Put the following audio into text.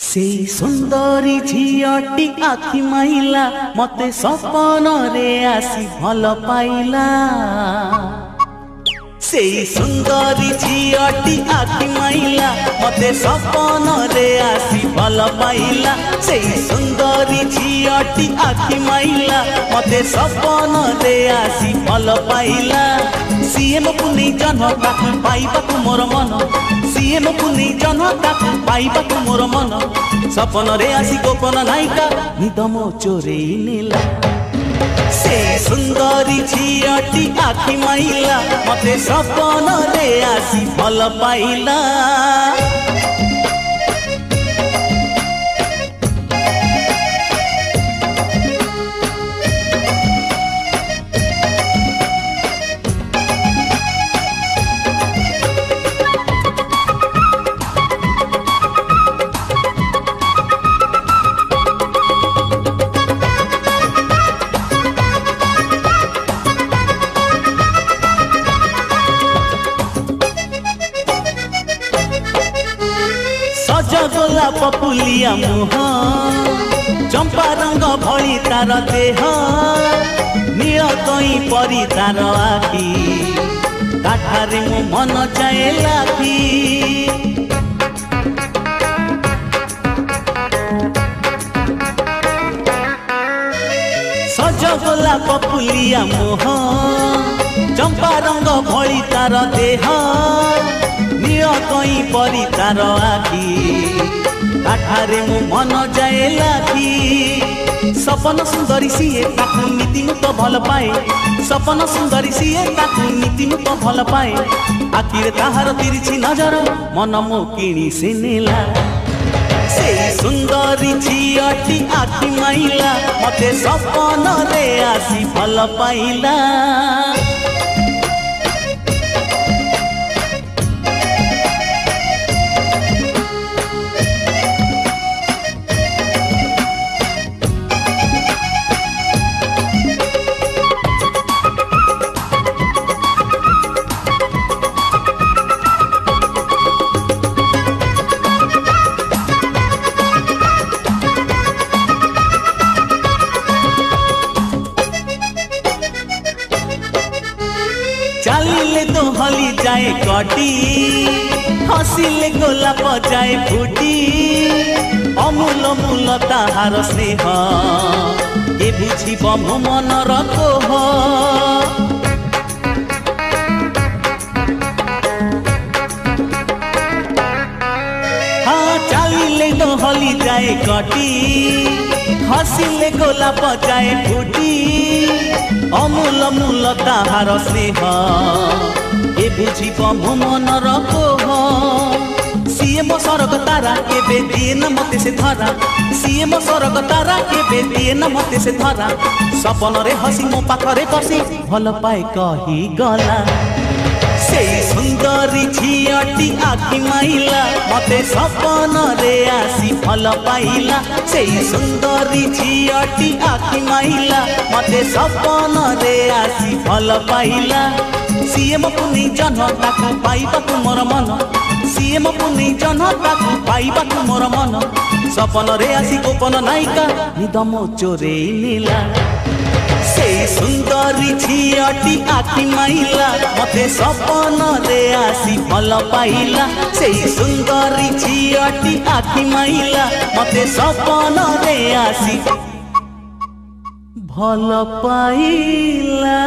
से सुंदरी झीटी आखि माइला मते सपन रे आसी भल पाइला। से सुंदरी झीटी आखि माइला मते सपन रे आसी भल पाइला। से सुंदरी झीटी आखि माइला मते सपन रे आसी भल पाइला। सीएम पुनी जनता पाइबाकु मोर मन, सीएम पुनी जनता पाइबाकु मोर मन। सपन रे आसी गोपन नायिका निद मो चोरेई नेला। से सुंदरी झीटी आखि माइला मते सपन रे आसी भल पाइला। सजगोला पपुलिया मुह चंपा रंग भली तार देह, नील कई परी तार आखि काठारे मो मन चाहे लाखी। सजगोला पपुलिया मुह चंपा रंग भली तार देह, नील कई परी तार आखि काठारे मो मन जाए लाखी। सपन सुंदरी सीए ताकू नीति मु तो भल पाए, सपन सुंदरी सीए ताकू नीति मु तो भल पाए। आखिरे ताहार तिरछी नजर मन मो किणी से नेला। से सुंदरी झीटी आखि माइला मते सपन रे आसी भल पाइला। चलिले तो हली जाए कटी, हसिले गोलाप जाए फुटी। अमूल मूल ताहार स्नेह ये बुझिब मो मनर कोह। हाँ चलिले तो हली जाए कटी, हसिले गोलाप जाए फुटी। अमूल मूल ताहार स्नेह ए बुझिब मो मनर कोह। सीएम सरग तारा केबे दिए न मते से धरा, सीएम सरग तारा केबे दिए न मते से धरा। सपन रे हसी मो पाखरे बसी भल पाए कही गला। से सुंदरी झीटी आखि माइला मते सपन रे आसी भल पाइला। से सुंदरी झीटी आखि माइला मते सपन रे आसी भल पाइला। सीएम पुनी जनता को पाइबाकु मोर मन, सीएम पुनी जनता को पाइबाकु मोर मन। सपन रे आसी गोपन नायिका निद मो चोरेई नेला। से सुंदरी झीटी आखि माइला मते सपन रे आसी भल पाइला। से सुंदरी झीटी आखि माइला मते सपन रे आसी भल पाइला।